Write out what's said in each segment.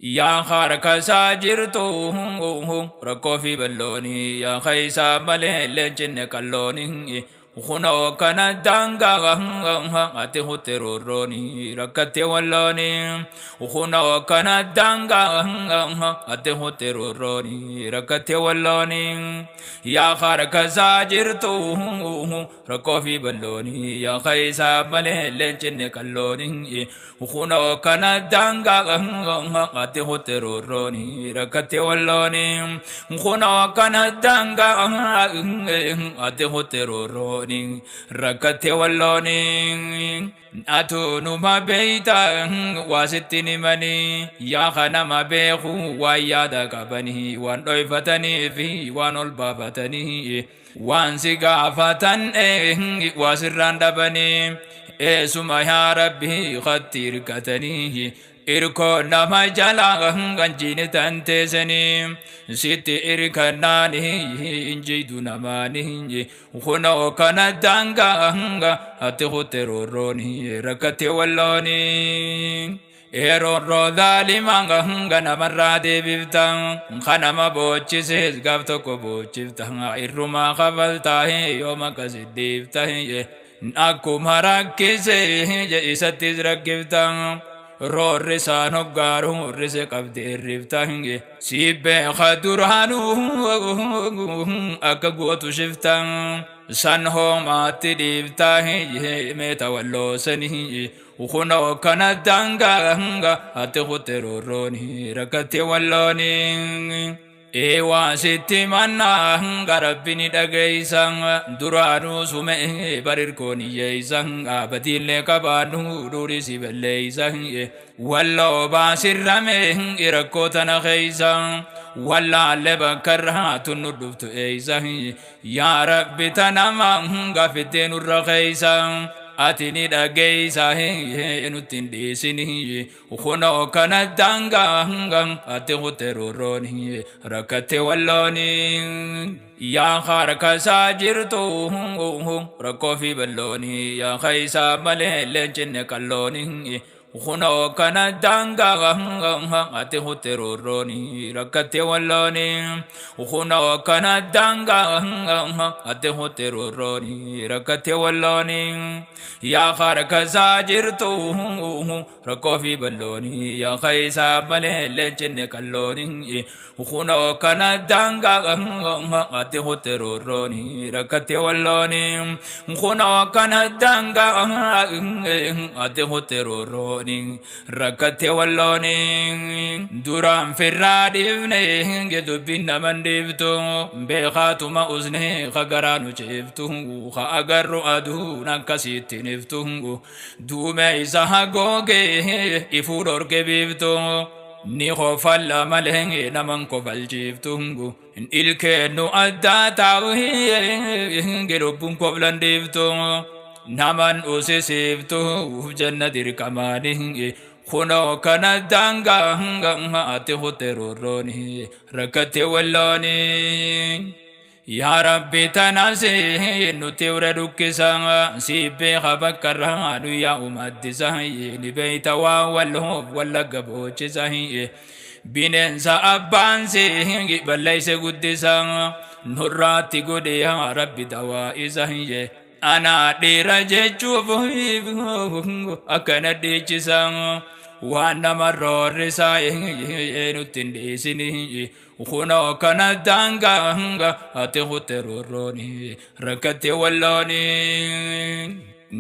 يا خارك ساجرتو ركو في بلوني يا خيسا ملي لجن كالوني خنو كان دانغا اتي هوتروني ركتي ولوني خنو كان دانغا اتي هوتروني ركتي ولوني يا خارك ساجرتو ركو في بلوني يا خيسا ملي لجن كالوني خنو كان دانغا ati hoteroroni rakate walloni khuna kana danga ati hoteroroni rakate walloni atu numa beita wasitini mani ya khana mabehu wa yada kabani wan doifatani fi wanol babatani wan sigafatan wasiranda bani esuma ya rabbi khatir katani irko nama jala ganjini tante seni siti irkanani injidu namani khuna kana danga ati hoteroroni rakate walloni ero rodali manga ngana marade biftan khana mabochise gafto ko bochiftan iruma khabalta he yoma kasidifta he akumarakise je isatiz rakiftan رورسان وقارو رزق قبدي الرفتان سيبه خدرانو أكاقوتو شفتان سانهو ما تريفتان ميتا والو سنه وخنو كان دانغا أتخو تروروني ركتي واللوني ewa sitti manna garabini dhageysan duraanu sume barirkooni yeeysan abadille qabaanu durisi belleeysan wallo baasirrame irakkotana keeysan wallaalle bakkarra tunnu dhuftu eeysan yaa rabbi tanama gafiteenurra keeysan atini dhageysa nutin dhiisini khunoo kana danga ati hoteroroni rakate walloni yaa kharaka saajirtu rakkoo fi balloni yaa khaysa malee leencinne kalloni خنو كان دانغا اتي هوتروروني ركتي ولوني خنو كان دانغا اتي هوتروروني ركتي ولوني يا خارك زاجرتو ركو في بلوني يا خيسا بلي لجن كالوني خنو كان دانغا اتي هوتروروني ركتي ولوني خنو كان دانغا اتي هوتروروني rakate walloni duram ferradivne gedubinna mandivtu be khatuma uzne khagaranu cheftu kha agarru adu nakasitiniftu dume isahagoge ifudor gebivtu ni khofalla malenge naman ko baljiftu ilkenu addata gerubun ko blandivtu naman usisiftu jannatir kamani خنو كان دانغا اتي هوتروروني ركتي ولوني يا ربي تناسي نتيور ركسا سيبي خبكر يا أمد زهي لبيت والهوب ولا قبوش زهي بننسى أبانسي بل ليس قدسا نراتي قدي يا ربي دواء زهي أنا ديرجة شوفه أكن ديجسان وانا مرور ساي نتنديسني وخنا كان دانغا أتهو تروروني ركتي ولوني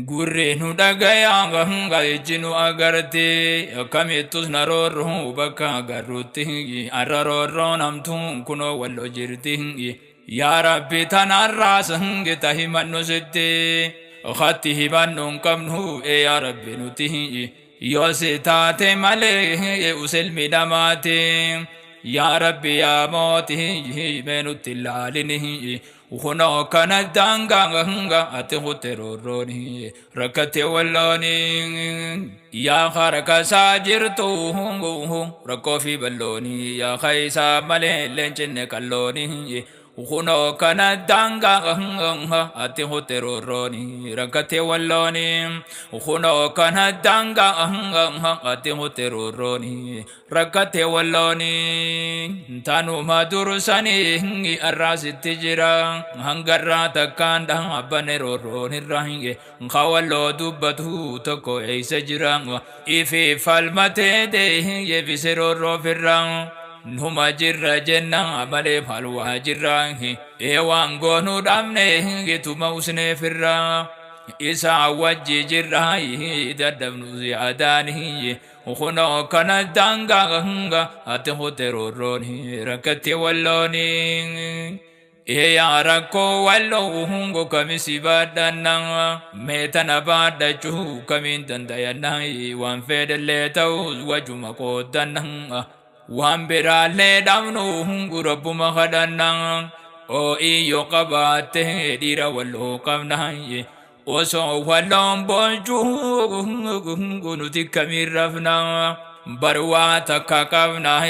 غورينو دغايا جنو اگرتي كميتوس نارورو بكا غروتي ارارورو نمتون كنو ولو جرتي يا ربي تنراس هنگتهي منو ستي خطيه بنون كمنو يا ربي نتي يوسيتاتي مالي اسلمي دماتي يا ربي يا موتي منو تلالني وخنا كان دانغا اتهو تروروني ركتي ولوني يا خارك ساجرتو ركو في بلوني يا خيسا مالي لنجن كالوني Kuno kana danga ati hoteroroni rakate walloni. Kuno kana danga ati hoteroroni rakate walloni. Tanu madurusani arrasitti jira hangarra takkanda abbaneroroni rahinge khawallo dubbatu tokko eeysa jira ifi falmate de yebiserorro firra. Numa jirra jenna male falwa jirra ewan gonu damne gituma usne firra isa wajji jirra dadabnu ziyadani ukhuno kana danga ate hoteroroni rakati walloni ya rakko wallo hungo kamisi badana metana bada chu kamin dandayana wan fedele taw wajuma ko danna Wambira le damnu hungura buma khadana o iyo qabate dira wallo qabnaye o so wallon bonju gunu tikamirafna barwa takakavna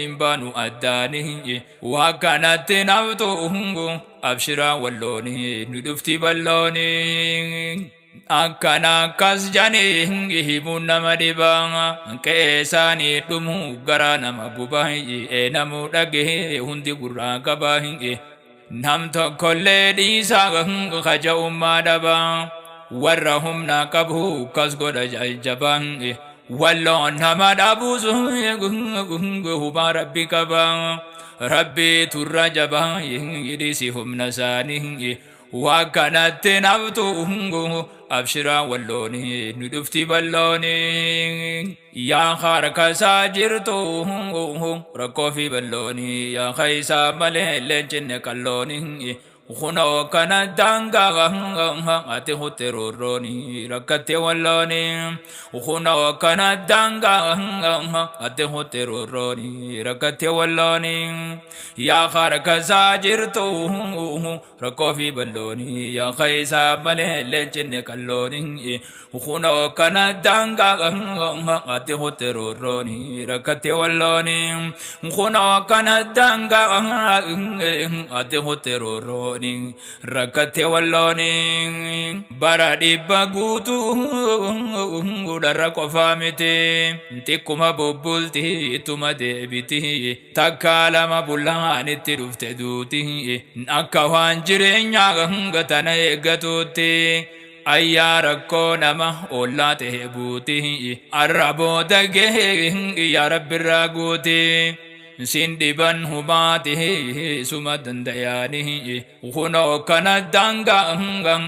imbanu adani wa kanat naftu hungu abshira walloni nudufti balloni Akana kas jani himun nama dibanga kesani dumu gara nama bubahi namu dage hundi gurra kabahi nam to kolle di sagang khaja umma daba warahum na kabhu kas goda jabang wallo nama dabu gungu rabbi kabang rabbi turra jabang idisihum nasani wa kanat naftu abshira walloni nudufti balloni ya kharaka sajirtu rakofi balloni ya khaisa male lenjenne kalloni khuno kana danga ate hoteroroni rakate walloni khuno kana danga ate hoteroroni rakate walloni ya kharaka sajirtu rakofi balloni ya khaisa male lenjenne kalloni khuno kana danga ate hoteroroni rakate walloni khuno kana danga ate hoteroroni rakate walloni baradi bagutu udara kofamite tikuma bobulti tuma debiti takala mabulani tirufte duti akawan jirenya gatana egatuti ayyara ko nama olate buti arabo dage ya rabbi raguti Sindiban humati sumadan dayani Uhuno kana danga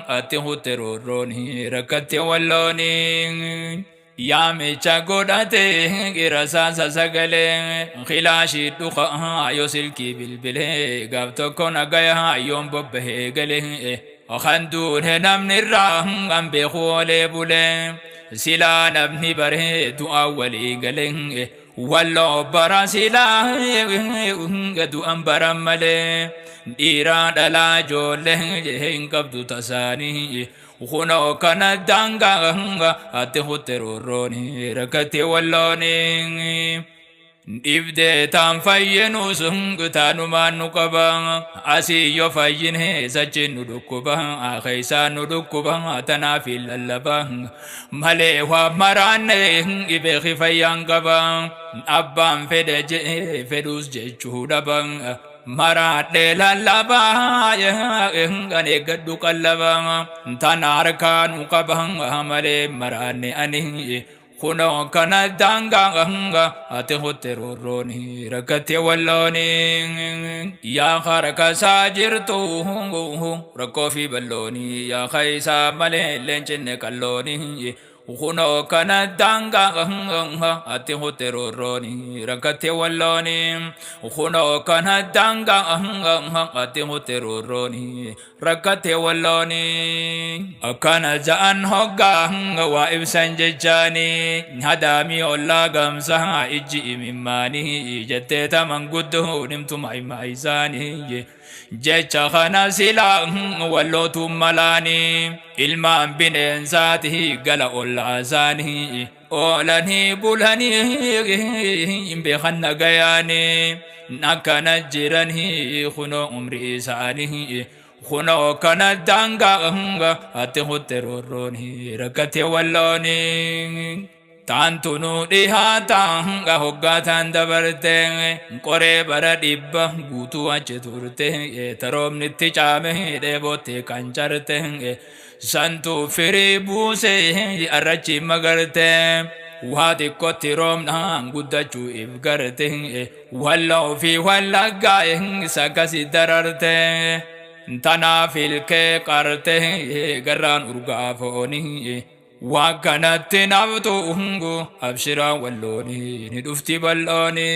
ate hoteroroni rakate walloni Yame chagodate girasa sagale khilashi duqa yosilki bilbile gabto kona gaya yom bobbe gale akhandun henam nirang ambe khole bule sila nabni bare du awali gale wallo barasila gadu ambara male dira dala jole ngabdu tasani khuno kana danga ate hoteroroni rakate walloni ibde tam fayyenu sungtanu manu kabang asi yo fayyin sachin nudukubang akhaisa nudukubang atanafil allabang male wa marane ibe khifayang kabang abbam fedeje fedus je chudabang marade lalaba ngane gaddu kallabang tanarkan kabang male marane ani Kuno kana danga ate hoteroroni rakate walloni ya kharaka sajirtu rakofi balloni ya khaisa male lenjenne kalloni Kuno kana danga ate hoteroroni rakate walloni Kuno kana danga ate hoteroroni rakate walloni akana jaan hogga wa ibsan jajani hadami olla gamsa iji imimani jette tamanguddu nimtum aimaisani jecha kana silaa wallootu malaanii ilmaan bineensaati gala ollaasaanii oolanii bulanii beekan nagayaanii akkana jiranii kunoo umrii isaanii kunoo kana daangaa ati hotteroorooni rakkate wallooni taantunu dhihaata hoggaataan dabarte qoree bara dhibba guutuu achi turte taroomnitti caame dheebotte kan carte santuu firii buuse arrachi magarte waa xiqqootti roobnaan guddachuu if garte walloo fi wallaggaa sakkasi dararte tanaaf ilkee qarte garraan urgaa foonii waa kanatti naftu abshiraa wallooni ni dhufti ballooni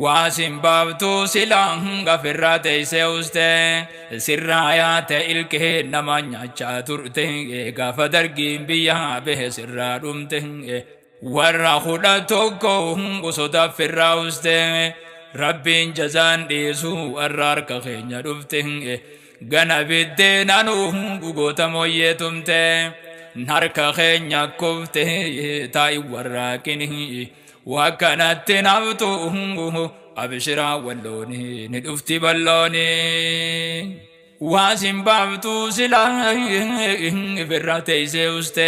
waa simbaabtu silaa gafirraa teessee uste sirraa yaate ilkee nama nyaachaa turte gaafa dargiin biyya bahe sirraa dhumte warra kudha tokko gosoota firraa uste rabbiin jazaan dhiisu warra harka keenya dhufte gana biddeen anu goota mooyyee tumte harka keenya kufte taa'i warraaqini waa kanatti naftu abshiraa wallooni ni dhufti ballooni waa simbaabtu silaa firraa teessee uste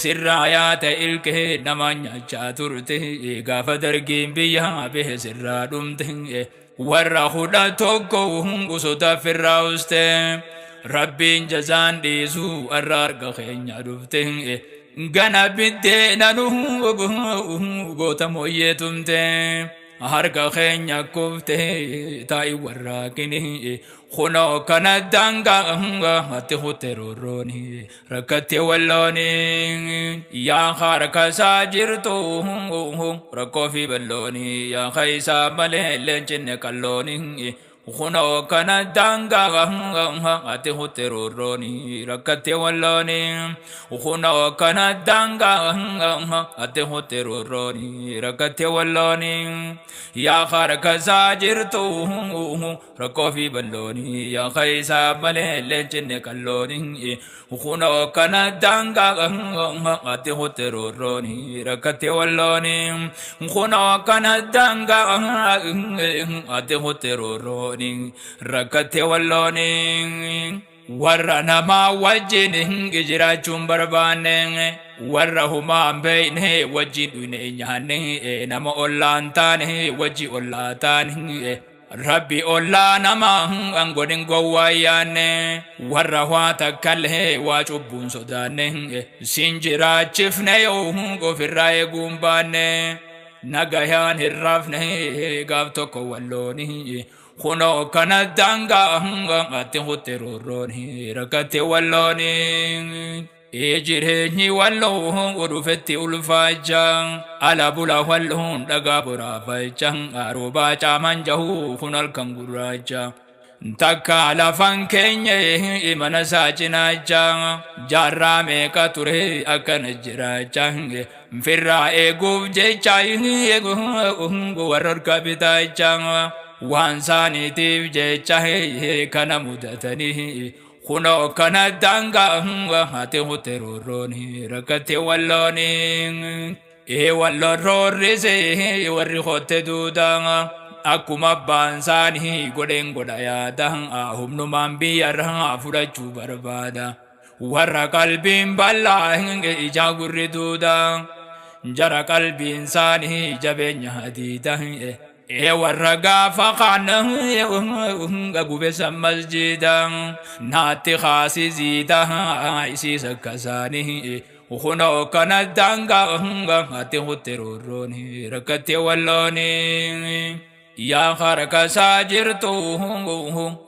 sirraa yaate ilkee nama nyaachaa turte gaafa dargiin biyya bahe sirraa dhumte warra kudha tokko gosoota firraa uste rabbiin jazaan dhiisu warra harka keenya dhufte gana biddeen anu goota mooyyee tumte harka keenya kufte taa'i warraaqini kunoo kana daangaa ati hotteroorooni rakkate wallooni yaa harkasaa jirtu rakkoo fi ballooni yaa keessaa malee leencinne qallooni kunoo kana daangaa ati hotteroorooni rakkate wallooni kunoo kana daangaa ati hotteroorooni rakkate wallooni yaa harkasaa jirtu rakkoo fi ballooni yaa keessaa malee leencinne qallooni kunoo kana daangaa ati hotteroorooni rakkate wallooni kunoo kana daangaa ati hotteroorooni rakkate wallooni warra namaa wajjin jiraachuun barbaanne warra humaan beeyne wajjin dhuyne nyaanne nama ollaan taane wajji ollaa taane rabbi ollaa nama angodhin gowwaa yaanne warra waa takkallee waa cubbuun sodaanne sin jiraachifne yoo ofirraa eeguun baanne nagayaan hin rafne gaaf tokko wallooni kunoo kana daangaa ati hotteroorooni rakkate wallooni jireenyi walloo dhufetti ulfaacha ala bula walloon dhagaa boraafacha aroobaa caaman jahu kun halkan gurraacha takka lafan keenya mana isaa cinaacha jaarraa meeqa ture akkana jiraacha firraa eeguuf jecha warra harka bitaacha waan saaniitiif jecha kana mudatanii kunoo kana daangaa ati hotteroorooni rakkate wallooni walloon roorrise warri hotte duudaa akkuma abbaan isaanii godheen godha yaada humnumaan biyyarraa fudhachuu barbaada warra qalbiin bal'aa ijaa gurri duudaa jara qalbiin isaanii jabeenya hadiida warra gaafa kana gubesan masjida naatti kaasi ziida isiis akkasaanii kunoo kana daangaa ati hotteroorooni rakkate wallooni yaa harkasaa jirtu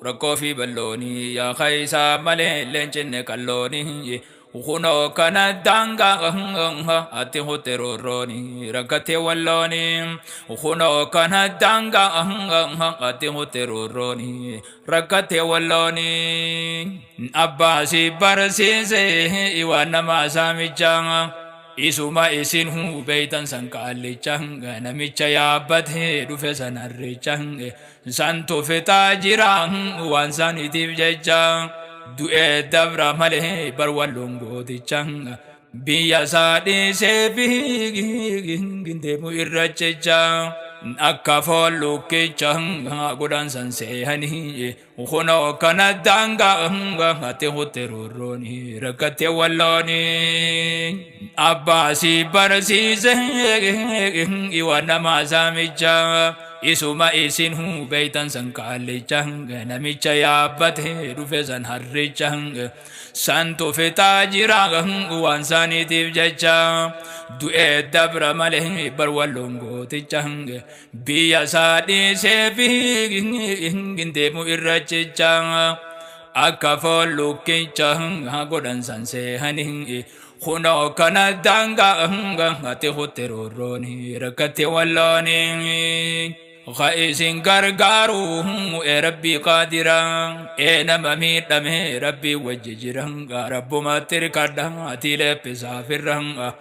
rakkoo fi ballooni yaa keessaa malee leencinne qallooni kunoo kana daangaa ati hotteroorooni rakkate wallooni kunoo kana daangaa ati hotteroorooni rakkate wallooni abbaasi barsiise waan namaa saamichaa isuma isin hubaytan san qaallichan namicha yaabbatee dhufe san harrichan san tufetaa jira waan sanitiif jecha du'ee dabra malee bar wallon gootichan biyya isaa dhiisee deemu irra jecha akka foon lukkicha godhan san seehanii kunoo kana daangaa ati hutte roorrooni rakkate wallooni abbaasii barsiise iwa namaa saamicha isuma isin hubaytan san qaallicha namicha yaabbate dhufe san harricha san tufetaa jira waan sanitiif jecha du'ee dabra malee bar wallon gooticha biyya isaa dhiisee deemu irra jecha akka foon lukkicha godhan san seehanii kunoo kana daangaa ati hutte roorrooni rakkate wallooni خائسين غرغارو ربي قادرا انما ميدمه ربي وججرا رب ما تركدا تيله بسافرا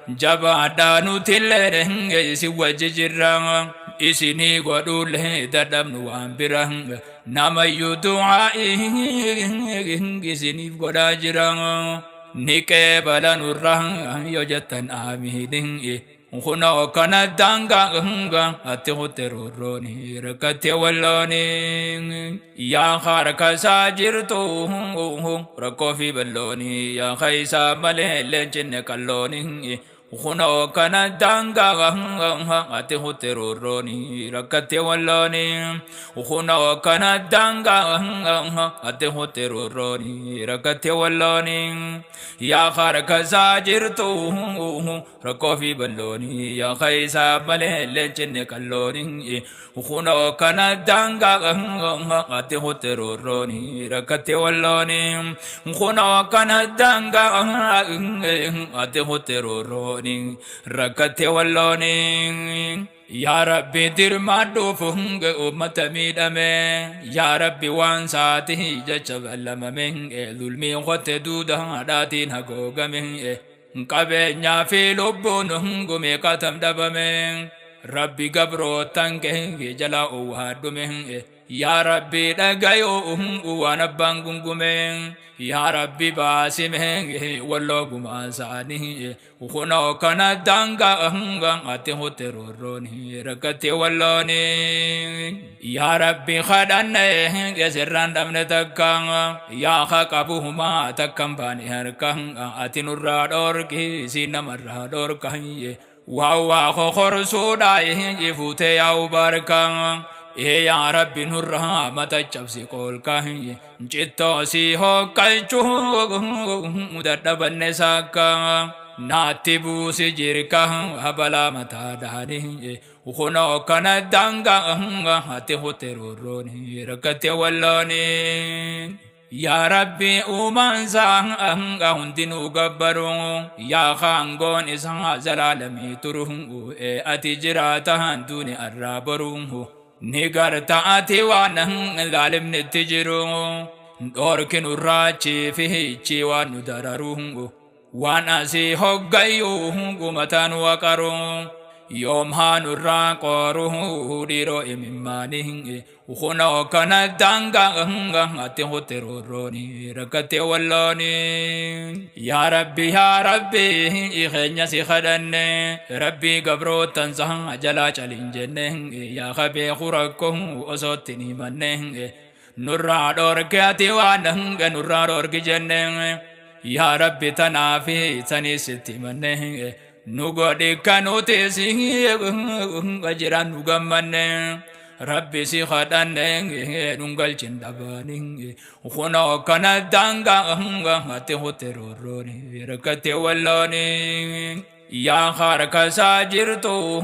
جبا دانو تيله سي وججرا اسني غدول ددم وامبرا نما يدعاء اسني غداجرا نيكه بلانورا يوجتن امين خنا كنا دانغا اتو تروروني ركتي ولوني يا خارك ساجرتو ركو في بلوني يا خيسا ملل جن كلوني خنا كنا دانغا اتو تروروني ركتي ولوني خنا كنا دانغا اتو تروروني ركتي ولوني يا خارك ساجرتو ركو في بلوني يا خيسا ملل جن كلوني خنا كنا دانغا اتو تروروني ركتي ولوني خنا كنا دانغا اتو تروروني ركتي ولوني يا ربي دير ما دوفنگ امت ميدمه يا ربي وان ساتي جچبلم من ظلمي خت دودا داتين هگوگم قبنيا في لبون گمي كتم دبم ربي قبرو تنگ جلا اوهدم يا ربي دغيو وانا بانگم يا ربي باسم والله ما ساني وخنا كنا دانغا اتو تروروني ركتي ولوني يا ربي خدن يسران دمن تكان يا خقبهما تكم باني هركان اتنور دوركي سينمر دوركان واو خرسودا يفوتي او بركان يا ربي نور ما تجبسي قول كاهي جتو سي هو كالچو مددبن ساكا ناتبو سجيركا هبلا متا داري وخنا كنا دانغا هاتي هوتروروني ركتي ولوني يا ربي أمان زان هندينو غبرو يا خانغون إسان زلالمي ترهو أتجراتا دوني الرابرو نيغار تاتي وانا ظالم نتجرو دوركن الراچي فيه چي وانو درارو وانا سي هوغايو غمتان وقرو يوم هانو راقورو ديرو امماني وخنا كنا دانغا اتو تروروني ركتي ولوني يا ربي خنيا سي خدن ربي قبرو تنزه جلا چلنجن يا خبي خركو اسوتني من نورا دور كاتي وانغ نورا دور جن يا ربي تنافي تني ستي من نوغودي كانوتي سي اجران نوغمن ربي سي خدان نونغال چندباني خنا كنا دانغا اتو تروروني ركتي ولوني يا خارك ساجرتو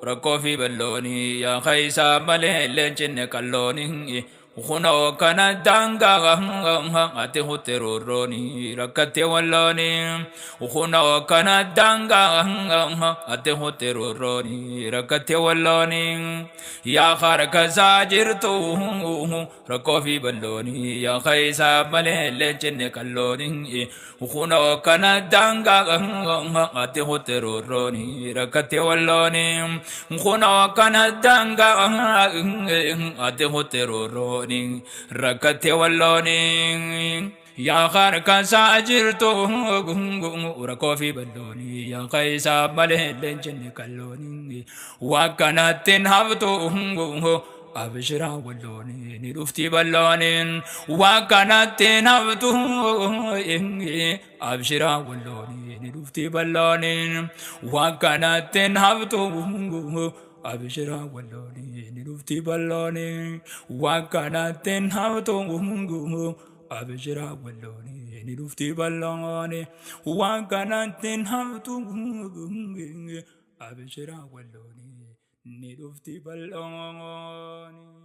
ركو في بلوني يا خيسا ملل جن كلوني وخنا كان دانغا أتي هتروروني ركتي ولوني وخنا كان دانغا أتي هتروروني ركتي ولوني يا خارك ساجرتو ركو في بلوني يا خيسا ملي كالوني وخنا كان دانغا أتي هتروروني ركتي ولوني وخنا كان دانغا أتي هتروروني ركتي ولوني يا خارك ساجرتو ركو في بلوني يا قيسا ملهل كالوني وكانت تنهبتو أبشرا ولوني نلفتي بلوني وكانت تنهبتو أبشرا ولوني نلفتي بلوني وكانت تنهبتو أبشرا ولوني نلفتي بلوني وكانت تنهبتو أبشرا ولوني نلفتي بلوني وكانت تنهبتو أبشرا ولوني نلفتي بلوني